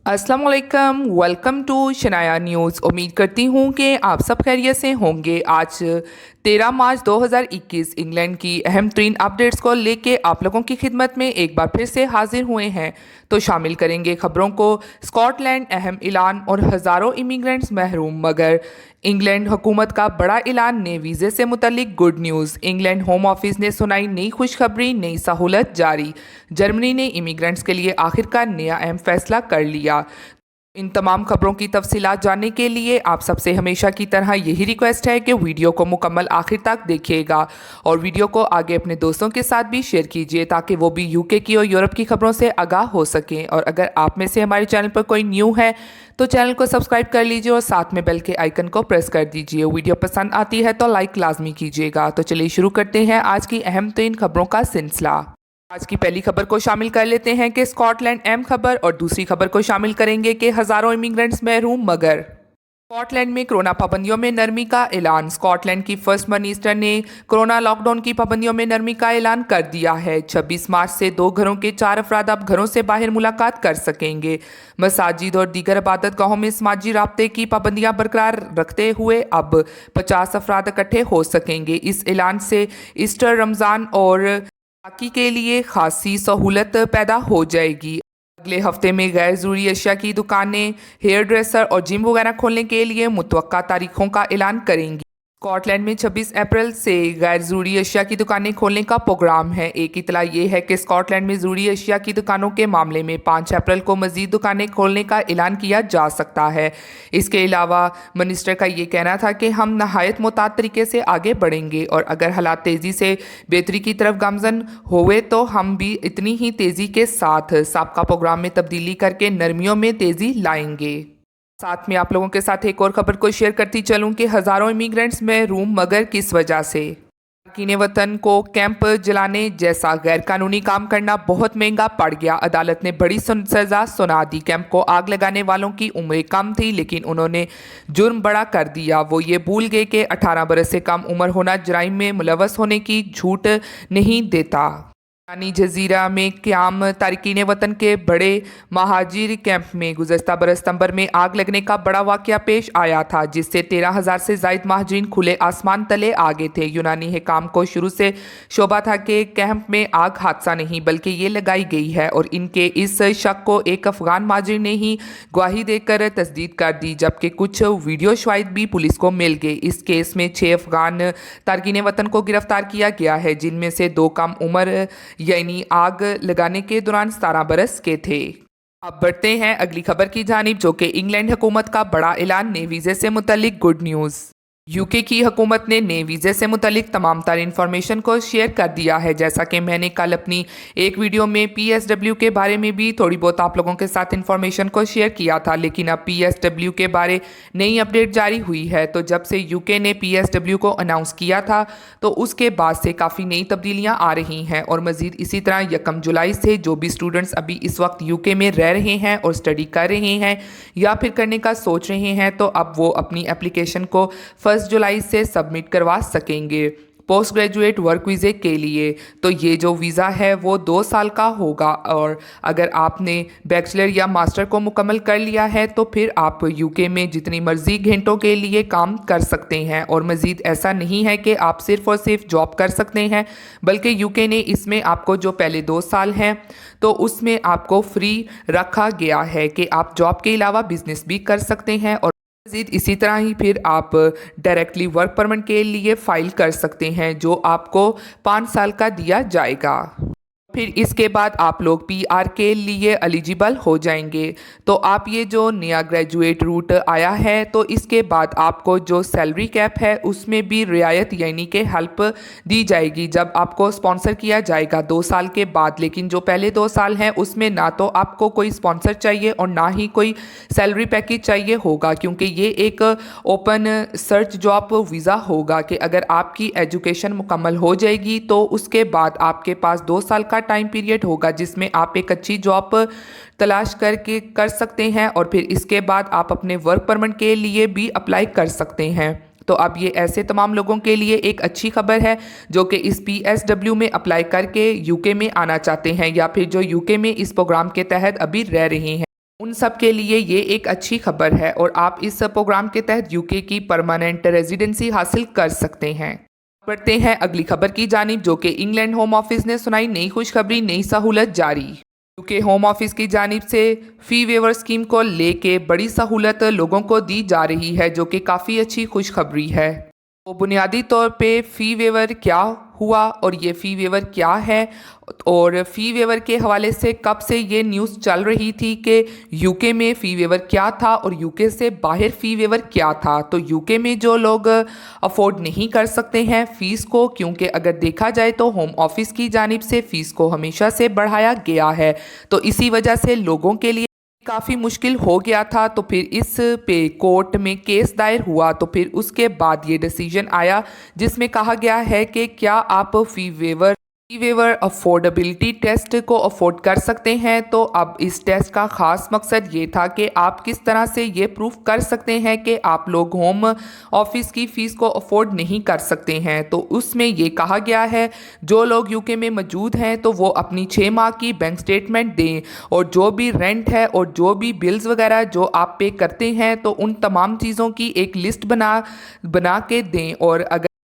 अस्सलाम वालेकुम, welcome to Shanaya news. उम्मीद करती हूँ कि आप सब खैरियत से होंगे। आज 13 मार्च 2021 इंग्लैंड की अहम तरीन अपडेट्स को लेके आप लोगों की खिदमत में एक बार फिर से हाजिर हुए हैं। तो शामिल करेंगे खबरों को स्कॉटलैंड अहम ऐलान और हज़ारों इमिग्रेंट्स महरूम, मगर इंग्लैंड हुकूमत का बड़ा ऐलान, नए वीज़े से मुतल्लिक good news. England Home Office ने सुनाई नई खुशखबरी, नई सहूलत जारी। जर्मनी ने इमिग्रेंट्स के लिए आखिरकार नया अहम फैसला कर लिया। इन तमाम खबरों की तफसीलात जानने के लिए आप सबसे हमेशा की तरह यही रिक्वेस्ट है कि वीडियो को मुकम्मल आखिर तक देखिएगा और वीडियो को आगे अपने दोस्तों के साथ भी शेयर कीजिए ताकि वो भी यूके की और यूरोप की खबरों से आगाह हो सकें। और अगर आप में से हमारे चैनल पर कोई न्यू है तो चैनल को सब्सक्राइब कर लीजिए और साथ में बेल के आइकन को प्रेस कर दीजिए। वीडियो पसंद आती है तो लाइक लाजमी कीजिएगा। तो चलिए शुरू करते हैं आज की अहम तरीन खबरों का सिलसिला। आज की पहली खबर को शामिल कर लेते हैं कि स्कॉटलैंड अहम खबर, और दूसरी खबर को शामिल करेंगे कि हजारों इमिग्रेंट्स महरूम, मगर स्कॉटलैंड में कोरोना पाबंदियों में नरमी का ऐलान। स्कॉटलैंड की फर्स्ट मिनिस्टर ने कोरोना लॉकडाउन की पाबंदियों में नरमी का ऐलान कर दिया है। 26 मार्च से 2 घरों के 4 अफराद अब घरों से बाहर मुलाकात कर सकेंगे। मसाजिद और दीगर इबादत गाहों में समाजी राब्ते की पाबंदियां बरकरार रखते हुए अब 50 अफराद इकट्ठे हो सकेंगे। इस ऐलान से ईस्टर, रमज़ान और बाकी के लिए खासी सहूलत पैदा हो जाएगी। अगले हफ्ते में गैर ज़रूरी अशिया की दुकानें, हेयर ड्रेसर और जिम वगैरह खोलने के लिए मुतवक्का तारीखों का ऐलान करेंगी। स्कॉटलैंड में 26 अप्रैल से गैर ज़रूरी अशिया की दुकानें खोलने का प्रोग्राम है। एक इतला ये है कि स्कॉटलैंड में ज़रूरी अशिया की दुकानों के मामले में 5 अप्रैल को मज़ीद दुकानें खोलने का ऐलान किया जा सकता है। इसके अलावा मिनिस्टर का ये कहना था कि हम नहायत मुताद तरीके से आगे बढ़ेंगे और अगर हालात तेज़ी से बेहतरी की तरफ गामजन हुए तो हम भी इतनी ही तेज़ी के साथ साबका प्रोग्राम में तब्दीली करके नरमियों में तेज़ी लाएंगे। साथ में आप लोगों के साथ एक और खबर को शेयर करती चलूं कि हज़ारों इमिग्रेंट्स महरूम, मगर किस वजह से? अरकान वतन को कैंप जलाने जैसा गैर कानूनी काम करना बहुत महंगा पड़ गया। अदालत ने बड़ी सज़ा सुना दी। कैंप को आग लगाने वालों की उम्र कम थी, लेकिन उन्होंने जुर्म बड़ा कर दिया। वो ये भूल गए कि 18 बरस से कम उम्र होना जराइम में मुलवस होने की झूठ नहीं देता। ईरानी जजीरा में क़याम तारकीन वतन के बड़े महाजिर कैंप में गुज़श्ता बरस सितंबर में आग लगने का बड़ा वाक़या पेश आया था, जिससे 13,000 से ज़ायद महाजिरीन खुले आसमान तले आ गए थे। यूनानी हिकाम को शुरू से शोबा था कि कैंप में आग हादसा नहीं बल्कि ये लगाई गई है, और इनके इस शक को एक अफगान महाजिर ने ही गवाही देकर तस्दीक कर दी, जबकि कुछ वीडियो शवाहिद भी पुलिस को मिल गए। इस केस में 6 अफगान तारकीन वतन को गिरफ्तार किया गया है, जिनमें से 2 कम उम्र यानी आग लगाने के दौरान 17 बरस के थे। अब बढ़ते हैं अगली खबर की जानिब, जो कि इंग्लैंड हुकूमत का बड़ा ऐलान, नए वीज़े से मुतल्लिक गुड न्यूज़। यूके की हुकूमत ने नए वीज़े से मुतल्लिक तमाम तर इन्फॉर्मेशन को शेयर कर दिया है। जैसा कि मैंने कल अपनी एक वीडियो में PSW के बारे में भी थोड़ी बहुत आप लोगों के साथ इन्फॉर्मेशन को शेयर किया था, लेकिन अब PSW के बारे नई अपडेट जारी हुई है। तो जब से यूके ने PSW को अनाउंस किया था तो उसके बाद से काफ़ी नई तब्दीलियाँ आ रही हैं, और मज़ीद इसी तरह 1 जुलाई से जो भी स्टूडेंट्स अभी इस वक्त यूके में रह रहे हैं और स्टडी कर रहे हैं या फिर करने का सोच रहे हैं, तो अब वो अपनी एप्लीकेशन को 1 जुलाई से सबमिट करवा सकेंगे पोस्ट ग्रेजुएट वर्क वीज़े के लिए। तो ये जो वीज़ा है वो 2 साल का होगा, और अगर आपने बैचलर या मास्टर को मुकम्मल कर लिया है तो फिर आप यूके में जितनी मर्ज़ी घंटों के लिए काम कर सकते हैं। और मज़ीद ऐसा नहीं है कि आप सिर्फ़ और सिर्फ जॉब कर सकते हैं, बल्कि यूके ने इसमें आपको जो पहले 2 साल हैं तो उसमें आपको फ्री रखा गया है कि आप जॉब के अलावा बिजनेस भी कर सकते हैं, और मज़ीद इसी तरह ही फिर आप डायरेक्टली वर्क परमिट के लिए फ़ाइल कर सकते हैं, जो आपको 5 साल का दिया जाएगा। फिर इसके बाद आप लोग PR के लिए एलिजिबल हो जाएंगे। तो आप ये जो नया ग्रेजुएट रूट आया है, तो इसके बाद आपको जो सैलरी कैप है उसमें भी रियायत यानी कि हेल्प दी जाएगी जब आपको स्पॉन्सर किया जाएगा 2 साल के बाद। लेकिन जो पहले 2 साल हैं उसमें ना तो आपको कोई स्पॉन्सर चाहिए और ना ही कोई सैलरी पैकेज चाहिए होगा, क्योंकि ये एक ओपन सर्च जॉब वीज़ा होगा कि अगर आपकी एजुकेशन मुकम्मल हो जाएगी तो उसके बाद आपके पास 2 साल का टाइम पीरियड होगा जिसमें आप एक अच्छी जॉब तलाश करके कर सकते हैं, और फिर इसके बाद आप अपने वर्क परमिट के लिए भी अप्लाई कर सकते हैं। तो अब ये ऐसे तमाम लोगों के लिए एक अच्छी खबर है जो कि इस PSW में अप्लाई करके यूके में आना चाहते हैं या फिर जो यूके में इस प्रोग्राम के तहत अभी रह रहे हैं। उन सब के लिए ये एक अच्छी खबर है और आप इस प्रोग्राम के तहत यूके की परमानेंट रेजिडेंसी हासिल कर सकते हैं। बढ़ते हैं अगली खबर की जानिब, जो कि इंग्लैंड होम ऑफिस ने सुनाई नई खुशखबरी, नई सहूलत जारी। यूके होम ऑफिस की जानिब से फी वेवर स्कीम को लेके बड़ी सहूलत लोगों को दी जा रही है, जो कि काफ़ी अच्छी खुशखबरी है। तो बुनियादी तौर पे फ़ी वेवर क्या हुआ और ये फ़ी वेवर क्या है, और फ़ी वेवर के हवाले से कब से ये न्यूज़ चल रही थी कि यूके में फ़ी वेवर क्या था और यूके से बाहर फ़ी वेवर क्या था। तो यूके में जो लोग अफोर्ड नहीं कर सकते हैं फ़ीस को, क्योंकि अगर देखा जाए तो होम ऑफिस की जानिब से फ़ीस को हमेशा से बढ़ाया गया है, तो इसी वजह से लोगों के लिए काफ़ी मुश्किल हो गया था। तो फिर इस पे कोर्ट में केस दायर हुआ, तो फिर उसके बाद ये डिसीजन आया जिसमें कहा गया है कि क्या आप फ़ी वेवर अफोर्डेबिलिटी टेस्ट को अफोर्ड कर सकते हैं। तो अब इस टेस्ट का ख़ास मकसद ये था कि आप किस तरह से ये प्रूफ कर सकते हैं कि आप लोग होम ऑफिस की फ़ीस को अफोर्ड नहीं कर सकते हैं। तो उसमें ये कहा गया है जो लोग यूके में मौजूद हैं तो वो अपनी 6 माह की बैंक स्टेटमेंट दें, और जो भी रेंट है और जो भी बिल्स वगैरह जो आप पे करते हैं तो उन तमाम चीज़ों की एक लिस्ट बना के दें। और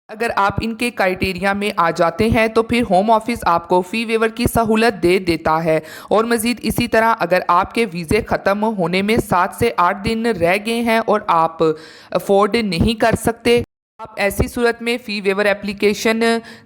अगर आप इनके क्राइटेरिया में आ जाते हैं तो फिर होम ऑफिस आपको फ़ी वेवर की सहूलत दे देता है। और मज़ीद इसी तरह अगर आपके वीज़े ख़त्म होने में 7 से 8 दिन रह गए हैं और आप अफोर्ड नहीं कर सकते, आप ऐसी सूरत में फ़ी वेवर एप्लीकेशन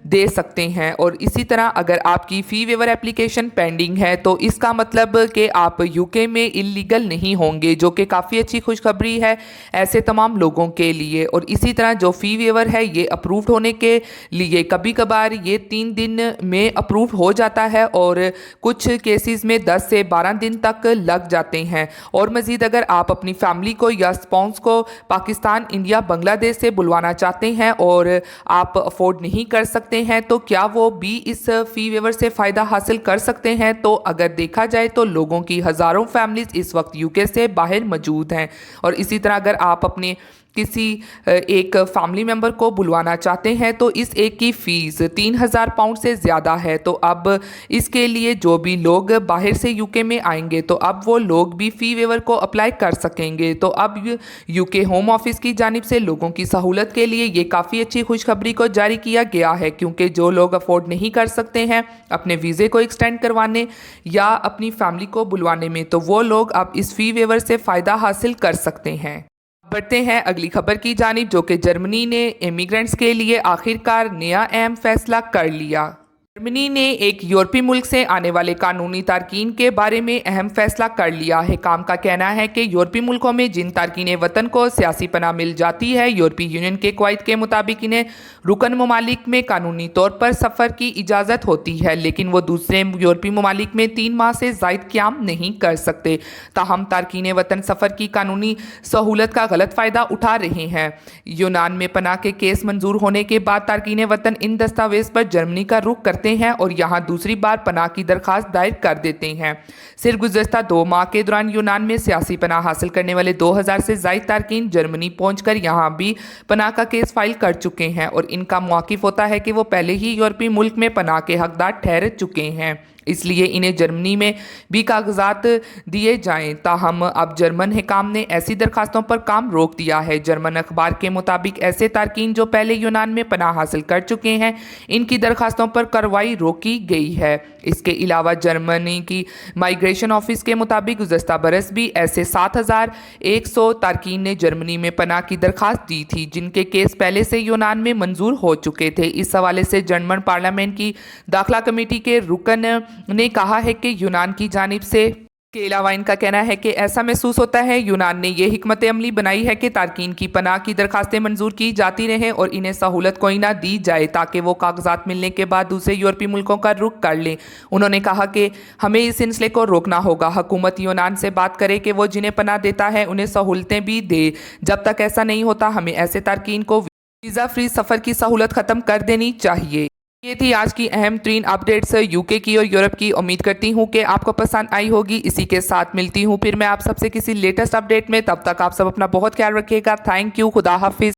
दे सकते हैं। और इसी तरह अगर आपकी फ़ी वेवर एप्लीकेशन पेंडिंग है तो इसका मतलब कि आप यूके में इलीगल नहीं होंगे, जो कि काफ़ी अच्छी खुशखबरी है ऐसे तमाम लोगों के लिए। और इसी तरह जो फ़ी वेवर है ये अप्रूव्ड होने के लिए कभी कभार ये 3 दिन में अप्रूव हो जाता है और कुछ केसेस में 10 से 12 दिन तक लग जाते हैं। और मज़ीद अगर आप अपनी फैमिली को या स्पाउस को पाकिस्तान, इंडिया, बांग्लादेश से बुलवाना चाहते हैं और आप अफोर्ड नहीं कर सकते हैं तो क्या वो भी इस फ़ी वेवर से फ़ायदा हासिल कर सकते हैं। तो अगर देखा जाए तो लोगों की हज़ारों फैमिलीज़ इस वक्त यूके से बाहर मौजूद हैं। और इसी तरह अगर आप अपने किसी एक फैमिली मेंबर को बुलवाना चाहते हैं तो इस एक की फ़ीस 3000 पाउंड से ज़्यादा है। तो अब इसके लिए जो भी लोग बाहर से यूके में आएंगे तो अब वो लोग भी फ़ी वेवर को अप्लाई कर सकेंगे। तो अब यूके होम ऑफिस की जानिब से लोगों की सहूलत के लिए ये काफ़ी अच्छी खुशखबरी को जारी किया गया है, क्योंकि जो लोग अफोर्ड नहीं कर सकते हैं अपने वीज़े को एक्सटेंड करवाने या अपनी फैमिली को बुलवाने में, तो वो लोग अब इस फ़ी वेवर से फ़ायदा हासिल कर सकते हैं। बढ़ते हैं अगली खबर की जानिब, जो कि जर्मनी ने इमिग्रेंट्स के लिए आखिरकार नया अहम फैसला कर लिया। जर्मनी ने एक यूरोपीय मुल्क से आने वाले कानूनी तारकीन के बारे में अहम फैसला कर लिया है। काम का कहना है कि यूरोपीय मुल्कों में जिन तारकीन वतन को सियासी पनाह मिल जाती है, यूरोपीय यूनियन के कवायद के मुताबिक इन्हें रुकन ममालिक में कानूनी तौर पर सफ़र की इजाज़त होती है, लेकिन वो दूसरे यूरोपीय ममालिक में 3 माह से ज़ायद क़याम नहीं कर सकते। ताहम तारकीन वतन सफ़र की कानूनी सहूलत का गलत फ़ायदा उठा रहे हैं। यूनान में पनाह के केस मंजूर होने के बाद तारकीन वतन इन दस्तावेज़ पर जर्मनी का रुख करते हैं और यहाँ दूसरी बार पनाह की दरखास्त दायर कर देते हैं। सिर्फ गुज़श्ता 2 माह के दौरान यूनान में सियासी पनाह हासिल करने वाले 2000 से ज़ायद तारकीन जर्मनी पहुंचकर यहाँ भी पनाह का केस फाइल कर चुके हैं और इनका मौक़िफ़ होता है कि वो पहले ही यूरोपीय मुल्क में पनाह के हकदार ठहर चुके हैं, इसलिए इन्हें जर्मनी में भी कागजात दिए जाएं। ताहम अब जर्मन हुकाम ने ऐसी दरखास्तों पर काम रोक दिया है। जर्मन अखबार के मुताबिक ऐसे तारकीन जो पहले यूनान में पनाह हासिल कर चुके हैं इनकी दरखास्तों पर कार्रवाई रोकी गई है। इसके अलावा जर्मनी की माइग्रेशन ऑफिस के मुताबिक गुज़श्ता बरस भी ऐसे 7100 तारकीन ने जर्मनी में पनाह की दरखास्त दी थी, जिनके केस पहले से यूनान में मंजूर हो चुके थे। इस हवाले से जर्मन पार्लियामेंट की दाखिला कमेटी के रुकन ने कहा है कि यूनान की जानिब से के अलावा इनका कहना है कि ऐसा महसूस होता है यूनान ने ये हिकमत अमली बनाई है कि तारकीन की पनाह की दरखास्तें मंजूर की जाती रहें और इन्हें सहूलत कोई ना दी जाए ताकि वो कागजात मिलने के बाद दूसरे यूरोपीय मुल्कों का रुख कर लें। उन्होंने कहा कि हमें इस सिलसिले को रोकना होगा। हुकूमत यूनान से बात करे कि वो जिन्हें पनाह देता है उन्हें सहूलतें भी दे। जब तक ऐसा नहीं होता हमें ऐसे तारकीन को वीज़ा फ्री सफ़र की सहूलत ख़त्म कर देनी चाहिए। ये थी आज की अहम तरीन अपडेट्स यूके की और यूरोप की। उम्मीद करती हूँ कि आपको पसंद आई होगी। इसी के साथ मिलती हूँ फिर मैं आप सबसे किसी लेटेस्ट अपडेट में। तब तक आप सब अपना बहुत ख्याल रखिएगा। Thank you. खुदा हाफिज़।